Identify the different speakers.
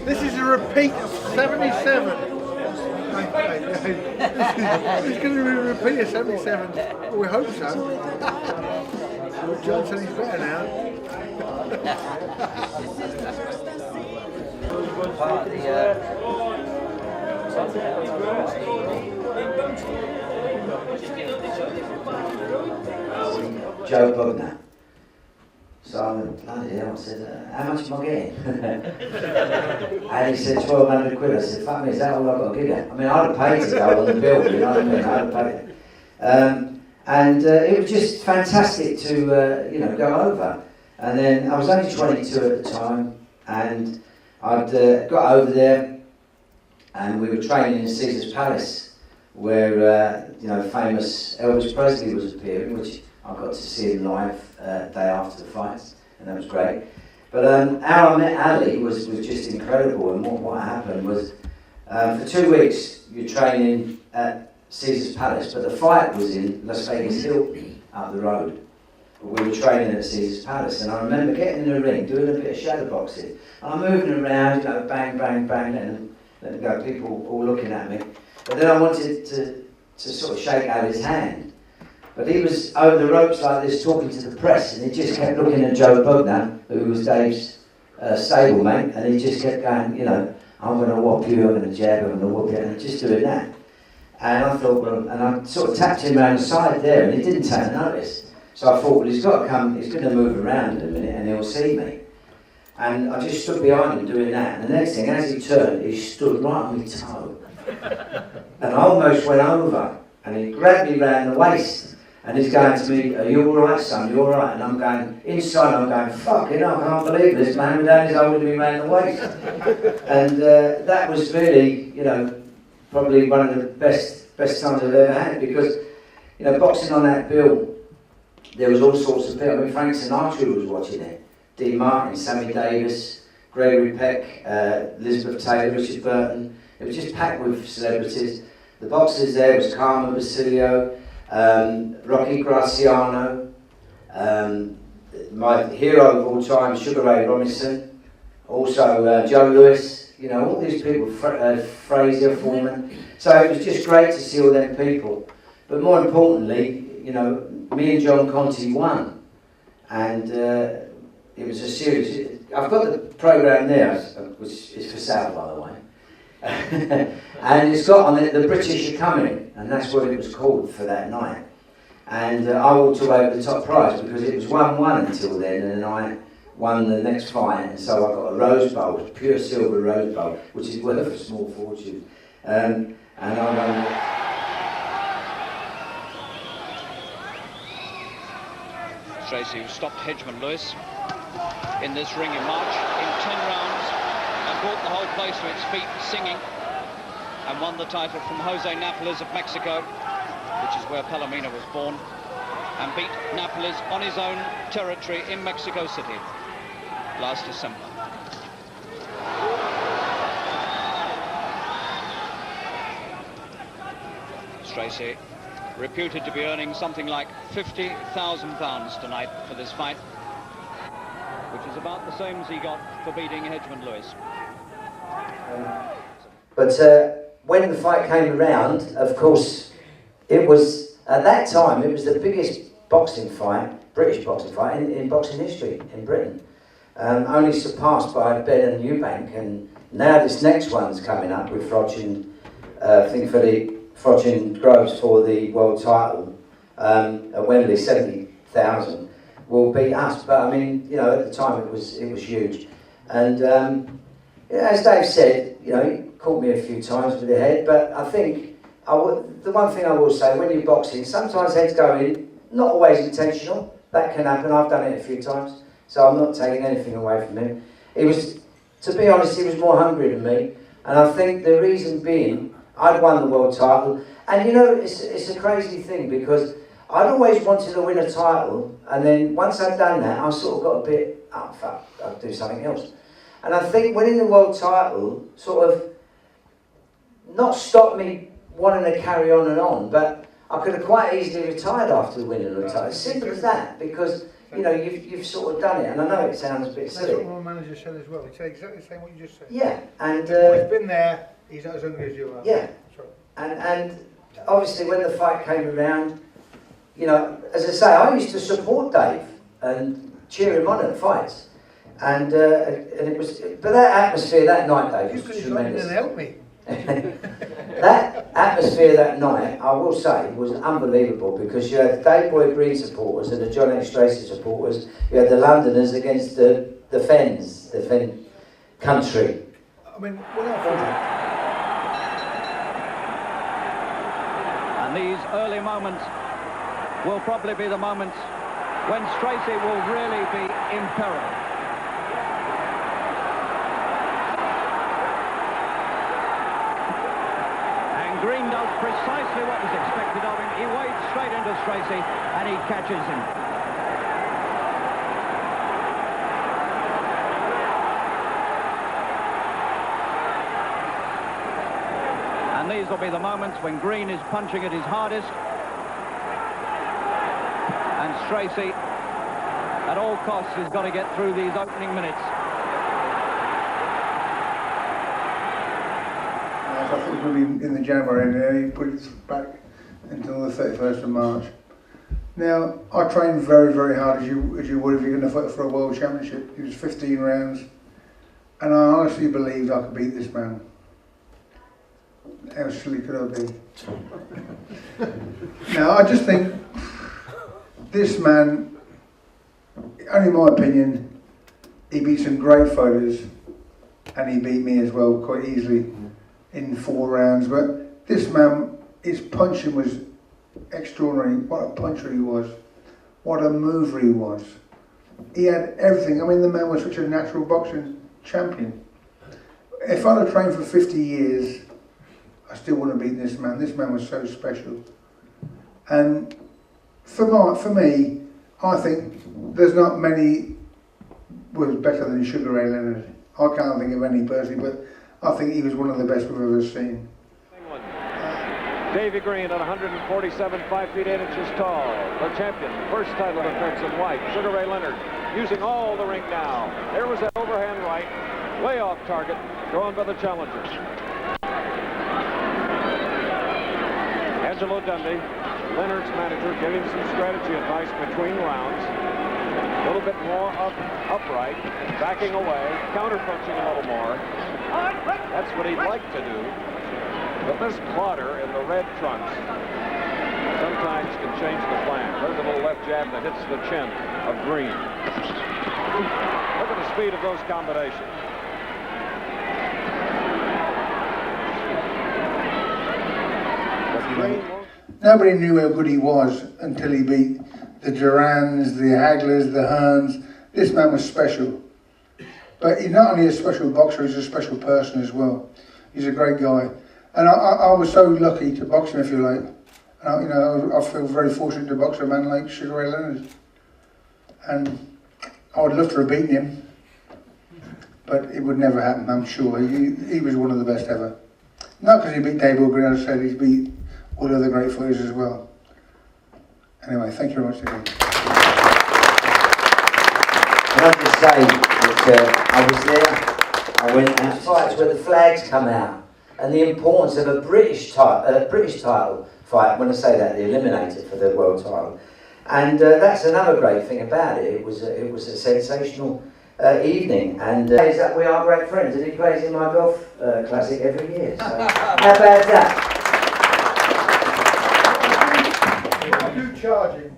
Speaker 1: This is a repeat of 77. It's going to be a repeat of 77. Well, we hope so. Well, John said he's better now.
Speaker 2: Joe Bugner. So I went, bloody hell, I said, how much am I getting? And he said, 1,200 quid. I said, fuck me, is that all I've got to give you? I mean, I'd have paid to go on the bill, you know what I mean? I'd have paid. And it was just fantastic to, you know, go over. And then I was only 22 at the time, and I'd got over there, and we were training in Caesar's Palace, where, you know, famous Elvis Presley was appearing, which I got to see him live day after the fights, and that was great. But how I met Ali was just incredible, and what happened was, for 2 weeks you're training at Caesar's Palace, but the fight was in Las Vegas Hilton up the road. But we were training at Caesar's Palace, and I remember getting in the ring, doing a bit of shadow boxing. And I'm moving around, you know, bang, bang, bang, letting them go, people all looking at me. But then I wanted to sort of shake out his hand. But he was over the ropes like this, talking to the press, and he just kept looking at Joe Bugner, who was Dave's stablemate, and he just kept going, you know, I'm going to whop you, I'm going to jab, I'm going to whop you, and just doing that. And I thought, well, and I sort of tapped him around the side there, and he didn't take notice. So I thought, well, he's got to come, he's going to move around in a minute, and he'll see me. And I just stood behind him doing that, and the next thing, as he turned, he stood right on my toe. And I almost went over, and he grabbed me round the waist. And he's going to me, are you alright, son, you alright? And I'm going, inside I'm going, fucking hell, I can't believe this man down is holding me round the waist. And that was really, you know, probably one of the best times I've ever had, because, you know, boxing on that bill, there was all sorts of people. I mean, Frank Sinatra was watching it, Dean Martin, Sammy Davis, Gregory Peck, Elizabeth Taylor, Richard Burton. It was just packed with celebrities. The boxers there was Carmen Basilio, Rocky Graciano, my hero of all time, Sugar Ray Robinson, also Joe Louis, you know, all these people, Frazier, Foreman. So it was just great to see all them people. But more importantly, you know, me and John Conti won. And it was a series. I've got the programme there, which is for sale, by the way. And it's got on it, The British Are Coming, and that's what it was called for that night. And I walked away with the top prize because it was 1-1 until then, and then I won the next fight, and so I got a rose bowl, pure silver rose bowl, which is worth a small fortune. And I won.
Speaker 3: Stracey, who stopped Hedgeman Lewis in this ring in March in 10 rounds and brought the whole place to its feet singing, and won the title from Jose Napoles of Mexico, which is where Palomino was born, and beat Napoles on his own territory in Mexico City last December. Stracey, reputed to be earning something like £50,000 tonight for this fight, which is about the same as he got for beating Hedgeman Lewis.
Speaker 2: But when the fight came around, of course, it was, at that time, it was the biggest boxing fight, British boxing fight, in boxing history in Britain. Only surpassed by Ben and Eubank, and now this next one's coming up with Frodsham, I think for the Frodsham Groves for the world title at Wembley, 70,000 will beat us. But I mean, you know, at the time it was huge. And you know, as Dave said, you know, he caught me a few times with the head, but I think the one thing I will say, when you're boxing, sometimes heads go in, not always intentional. That can happen. I've done it a few times, so I'm not taking anything away from him. He was, to be honest, he was more hungry than me, and I think the reason being, I'd won the world title, and you know, it's a crazy thing, because I'd always wanted to win a title, and then once I'd done that, I sort of got a bit, oh fuck, I'll do something else. And I think winning the world title sort of not stopped me wanting to carry on and on, but I could have quite easily retired after winning the title. As simple as that, because you know, you've sort of done it. And I know it sounds a bit
Speaker 1: That's
Speaker 2: silly.
Speaker 1: what my manager said as well. He said exactly the same what you just said.
Speaker 2: Yeah, and
Speaker 1: He's been there. He's not as hungry as you are.
Speaker 2: yeah,
Speaker 1: Sorry.
Speaker 2: and obviously when the fight came around, you know, as I say, I used to support Dave and cheer him on at fights, and it was, but that atmosphere that night, Dave,
Speaker 1: You
Speaker 2: was
Speaker 1: could have got in
Speaker 2: tremendous.
Speaker 1: and helped me.
Speaker 2: That atmosphere that night, I will say, was unbelievable, because you had Dave Boy Green supporters and the John X. Stracey supporters. You had the Londoners against the Fens, the Fen country.
Speaker 1: I mean, when I thought,
Speaker 3: And these early moments will probably be the moments when Stracey will really be in peril. And Green does precisely what was expected of him. He wades straight into Stracey and he catches him. And these will be the moments when Green is punching at his hardest. And Stracey, at all costs, has got to get through these opening minutes.
Speaker 1: I think we'll be in the January, and he put it back until the 31st of March. Now, I trained very, very hard, as you would if you're going to fight for a world championship. It was 15 rounds, and I honestly believed I could beat this man. How silly could I be? Now, I just think this man, only my opinion, he beat some great fighters, and he beat me as well quite easily in 4 rounds. But this man, his punching was extraordinary. What a puncher he was. What a mover he was. He had everything. I mean, the man was such a natural boxing champion. If I'd have trained for 50 years, I still wouldn't have beaten this man. This man was so special. And for me, I think there's not many was better than Sugar Ray Leonard. I can't think of any personally, but I think he was one of the best we've ever seen.
Speaker 4: Davy Green at 147, 5 feet 8 inches tall. The champion, first title defense in white. Sugar Ray Leonard using all the ring now. There was that overhand right, way off target, thrown by the challenger. Angelo Dundee, Leonard's manager, giving some strategy advice between rounds. A little bit more upright, backing away, counter-punching a little more. That's what he'd like to do. But this plotter in the red trunks sometimes can change the plan. There's a little left jab that hits the chin of Green. Look at the speed of those combinations.
Speaker 1: Nobody knew how good he was until he beat the Durans, the Haglers, the Hearns. This man was special. But he's not only a special boxer, he's a special person as well. He's a great guy. And I was so lucky to box him, if you like. And I feel very fortunate to box a man like Sugar Ray Leonard. And I would love to have beaten him, but it would never happen, I'm sure. He was one of the best ever. Not because he beat Dave Boy Green, as I said, he's beat all the other great fighters as well. Anyway, thank you very much again.
Speaker 2: Can I just say that I was there, I went to fights where the flags come out, and the importance of a British title fight, when I say that, the eliminator for the world title. And that's another great thing about it. It was a sensational evening, and is that we are great friends, and he plays in my golf classic every year. So how about that?
Speaker 1: What do you charge him